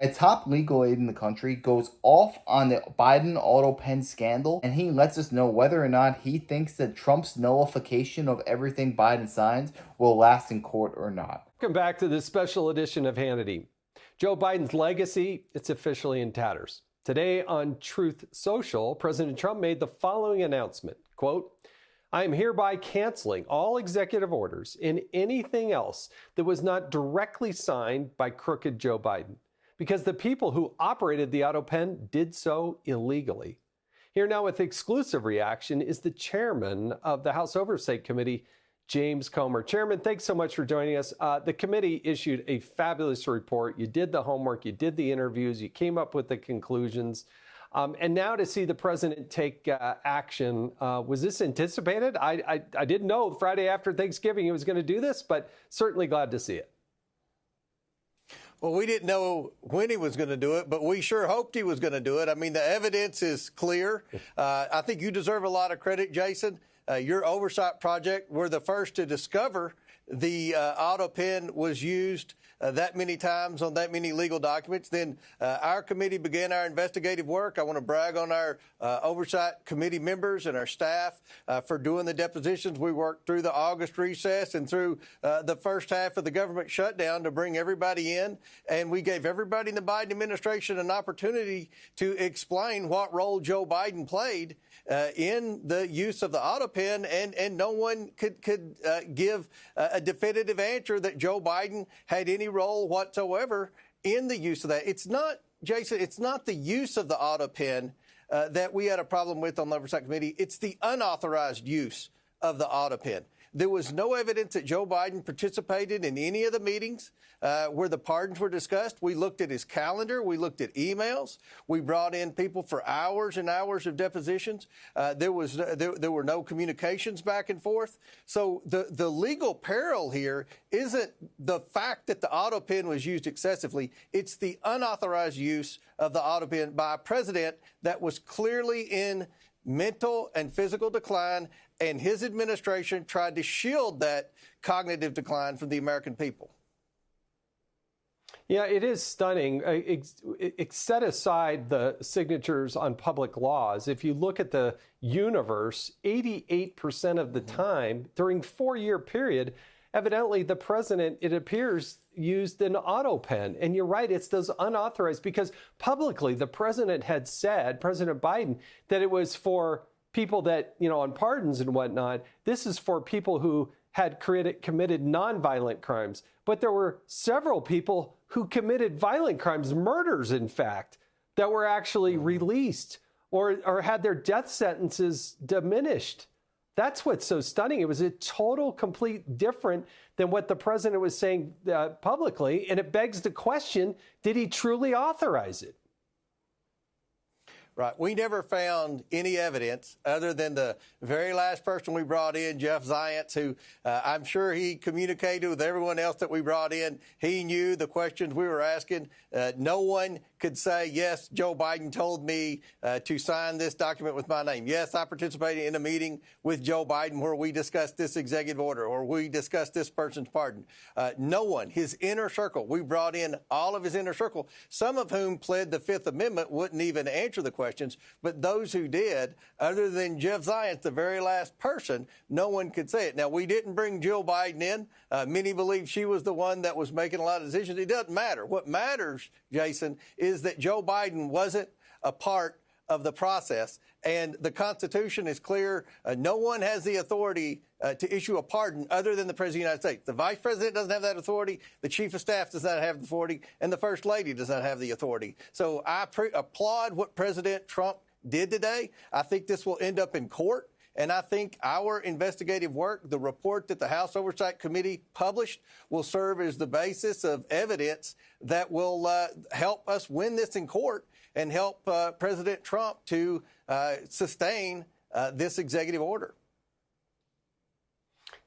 A top legal aid in the country goes off on the Biden Autopen scandal, and he lets us know whether or not he thinks that Trump's nullification of everything Biden signs will last in court or not. Welcome back to this special edition of Hannity. Joe Biden's legacy, it's officially in tatters. Today on Truth Social, President Trump made the following announcement, quote, "I am hereby canceling all executive orders and anything else that was not directly signed by crooked Joe Biden, because the people who operated the Autopen did so illegally." Here now with exclusive reaction is the chairman of the House Oversight Committee, James Comer. Chairman, thanks so much for joining us. The committee issued a fabulous report. You did the homework, you did the interviews, you came up with the conclusions. And now to see the president take action, was this anticipated? I didn't know Friday after Thanksgiving he was going to do this, but certainly glad to see it. Well, we didn't know when he was going to do it, but we sure hoped he was going to do it. I mean, the evidence is clear. I think you deserve a lot of credit, Jason. Your oversight project were the first to discover the Autopen was used that many times on that many legal documents. Then our committee began our investigative work. I want to brag on our oversight committee members and our staff for doing the depositions. We worked through the August recess and through the first half of the government shutdown to bring everybody in. And we gave everybody in the Biden administration an opportunity to explain what role Joe Biden played in the use of the Autopen, and no one could give a definitive answer that Joe Biden had any role whatsoever in the use of that. It's not, Jason, it's not the use of the Autopen that we had a problem with on the Oversight Committee. It's the unauthorized use of the Autopen. There was no evidence that Joe Biden participated in any of the meetings where the pardons were discussed. We looked at his calendar. We looked at emails. We brought in people for hours and hours of depositions. There were no communications back and forth. So the legal peril here isn't the fact that the Autopen was used excessively. It's the unauthorized use of the Autopen by a president that was clearly in mental and physical decline, and his administration tried to shield that cognitive decline from the American people. Yeah, it is stunning. Set aside the signatures on public laws. If you look at the universe, 88% of the time during 4-year period, evidently the president, it appears, used an Autopen. And you're right, it's those unauthorized, because publicly the president had said, President Biden, that it was for people that, on pardons and whatnot. This is for people who had committed nonviolent crimes. But there were several people who committed violent crimes, murders, in fact, that were actually released or had their death sentences diminished. That's what's so stunning. It was a total, complete different than what the president was saying publicly. And it begs the question, did he truly authorize it? Right. We never found any evidence other than the very last person we brought in, Jeff Zients, who I'm sure he communicated with everyone else that we brought in. He knew the questions we were asking. No one could say, yes, Joe Biden told me to sign this document with my name. Yes, I participated in a meeting with Joe Biden where we discussed this executive order or we discussed this person's pardon. No one, his inner circle, we brought in all of his inner circle, some of whom pled the Fifth Amendment, wouldn't even answer the questions. But those who did, other than Jeff Zients, the very last person, no one could say it. Now, we didn't bring Jill Biden in. Many believe she was the one that was making a lot of decisions. It doesn't matter. What matters, Jason, is that Joe Biden wasn't a part of the process. And the Constitution is clear. No one has the authority to issue a pardon other than the President of the United States. The Vice President doesn't have that authority. The Chief of Staff does not have the authority. And the First Lady does not have the authority. So I applaud what President Trump did today. I think this will end up in court. And I think our investigative work, the report that the House Oversight Committee published, will serve as the basis of evidence that will help us win this in court and help President Trump to sustain this executive order.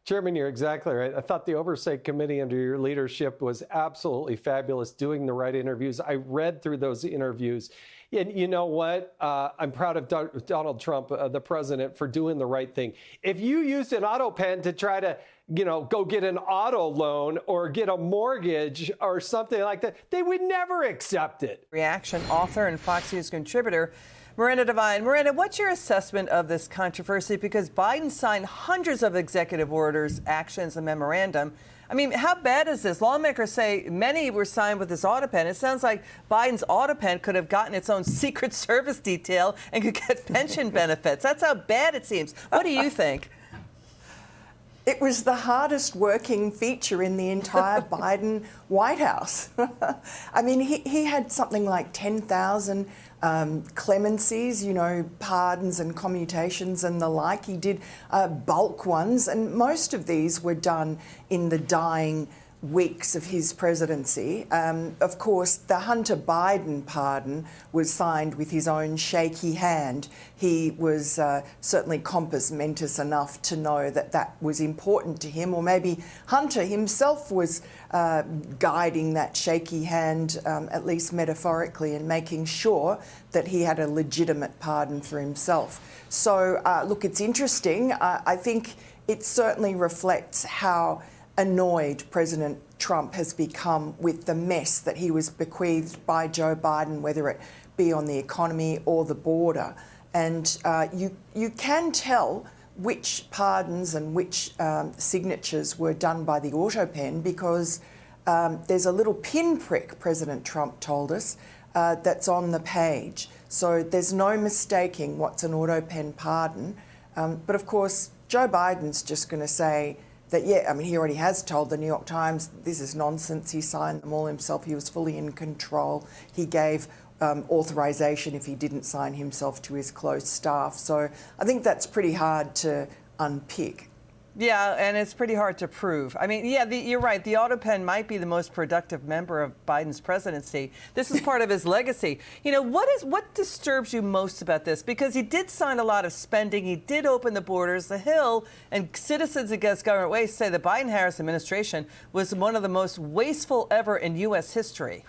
Chairman, you're exactly right. I thought the Oversight Committee under your leadership was absolutely fabulous, doing the right interviews. I read through those interviews. And you know what? I'm proud of Donald Trump, the president, for doing the right thing. If you used an Autopen to try to, go get an auto loan or get a mortgage or something like that, they would never accept it. Reaction, author and Fox News contributor Miranda Devine. Miranda, what's your assessment of this controversy? Because Biden signed hundreds of executive orders, actions, and memorandum. I mean, how bad is this? Lawmakers say many were signed with this Autopen. It sounds like Biden's Autopen could have gotten its own Secret Service detail and could get pension benefits. That's how bad it seems. What do you think? It was the hardest working feature in the entire Biden White House. I mean, he had something like 10,000 clemencies, pardons and commutations and the like. He did bulk ones, and most of these were done in the dying weeks of his presidency. Of course, the Hunter Biden pardon was signed with his own shaky hand. He was certainly compos mentis enough to know that that was important to him, or maybe Hunter himself was guiding that shaky hand, at least metaphorically, and making sure that he had a legitimate pardon for himself. So, look, it's interesting. I think it certainly reflects how annoyed President Trump has become with the mess that he was bequeathed by Joe Biden, whether it be on the economy or the border. And you can tell which pardons and which signatures were done by the Autopen because there's a little pinprick, President Trump told us, that's on the page. So there's no mistaking what's an Autopen pardon. But of course, Joe Biden's just going to say that, yeah, I mean, he already has told the New York Times this is nonsense. He signed them all himself. He was fully in control. He gave authorization if he didn't sign himself to his close staff. So I think that's pretty hard to unpick. Yeah, and it's pretty hard to prove. I mean, yeah, you're right. The Autopen might be the most productive member of Biden's presidency. This is part of his legacy. What disturbs you most about this? Because he did sign a lot of spending. He did open the borders. The Hill and Citizens Against Government Waste say the Biden-Harris administration was one of the most wasteful ever in U.S. history.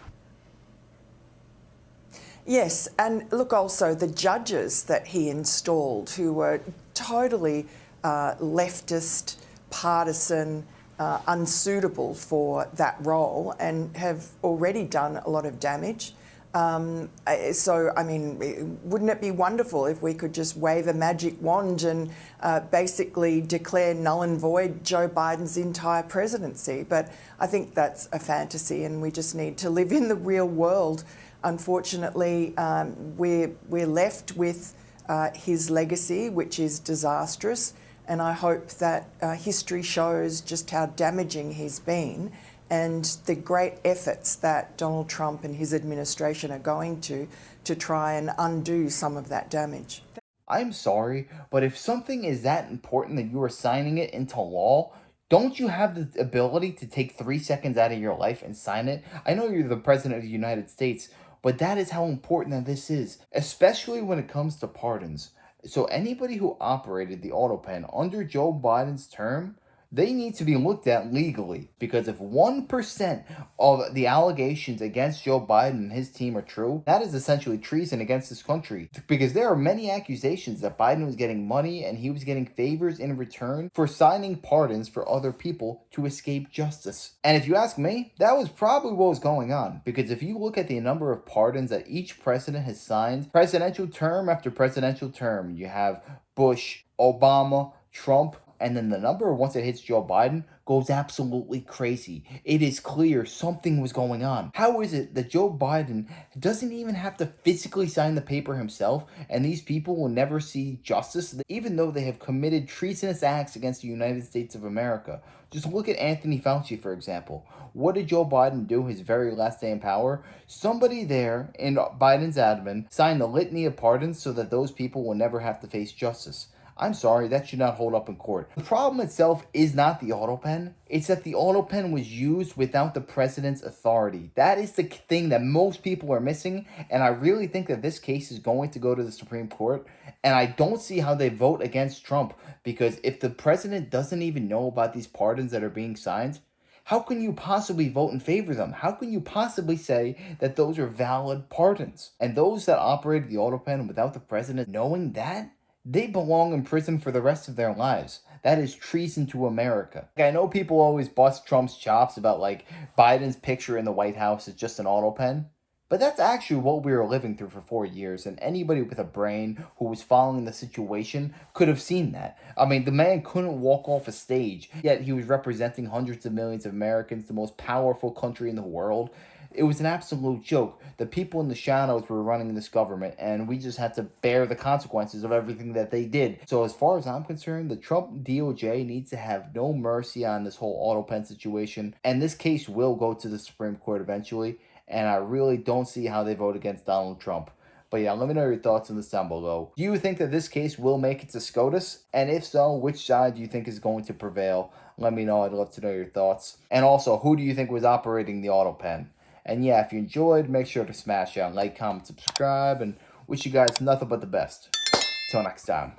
Yes, and look, also the judges that he installed who were totally leftist, partisan, unsuitable for that role and have already done a lot of damage. So, I mean, wouldn't it be wonderful if we could just wave a magic wand and basically declare null and void Joe Biden's entire presidency? But I think that's a fantasy and we just need to live in the real world. Unfortunately, we're left with his legacy, which is disastrous. And I hope that history shows just how damaging he's been and the great efforts that Donald Trump and his administration are going to try and undo some of that damage. I'm sorry, but if something is that important that you are signing it into law, don't you have the ability to take 3 seconds out of your life and sign it? I know you're the president of the United States, but that is how important that this is, especially when it comes to pardons. So anybody who operated the Autopen under Joe Biden's term, they need to be looked at legally. Because if 1% of the allegations against Joe Biden and his team are true, that is essentially treason against this country. Because there are many accusations that Biden was getting money and he was getting favors in return for signing pardons for other people to escape justice. And if you ask me, that was probably what was going on. Because if you look at the number of pardons that each president has signed, presidential term after presidential term, you have Bush, Obama, Trump, and then the number once it hits Joe Biden goes absolutely crazy. It is clear something was going on. How is it that Joe Biden doesn't even have to physically sign the paper himself and these people will never see justice even though they have committed treasonous acts against the United States of America? Just look at Anthony Fauci, for example. What did Joe Biden do his very last day in power? Somebody there in Biden's admin signed the litany of pardons so that those people will never have to face justice. I'm sorry, that should not hold up in court. The problem itself is not the Autopen. It's that the Autopen was used without the president's authority. That is the thing that most people are missing, and I really think that this case is going to go to the Supreme Court, and I don't see how they vote against Trump, because if the president doesn't even know about these pardons that are being signed, how can you possibly vote in favor of them? How can you possibly say that those are valid pardons? And those that operated the Autopen without the president knowing that, they belong in prison for the rest of their lives. That is treason to America. I know people always bust Trump's chops about like Biden's picture in the White House is just an Autopen. But that's actually what we were living through for 4 years, and anybody with a brain who was following the situation could have seen that. I mean, the man couldn't walk off a stage, yet he was representing hundreds of millions of Americans, the most powerful country in the world. It was an absolute joke. The people in the shadows were running this government, and we just had to bear the consequences of everything that they did. So as far as I'm concerned, the Trump DOJ needs to have no mercy on this whole Autopen situation, and this case will go to the Supreme Court eventually. And I really don't see how they vote against Donald Trump. But yeah, let me know your thoughts in the down below. Do you think that this case will make it to SCOTUS? And if so, which side do you think is going to prevail? Let me know. I'd love to know your thoughts. And also, who do you think was operating the Autopen? And yeah, if you enjoyed, make sure to smash that like, comment, subscribe, and wish you guys nothing but the best. Till next time.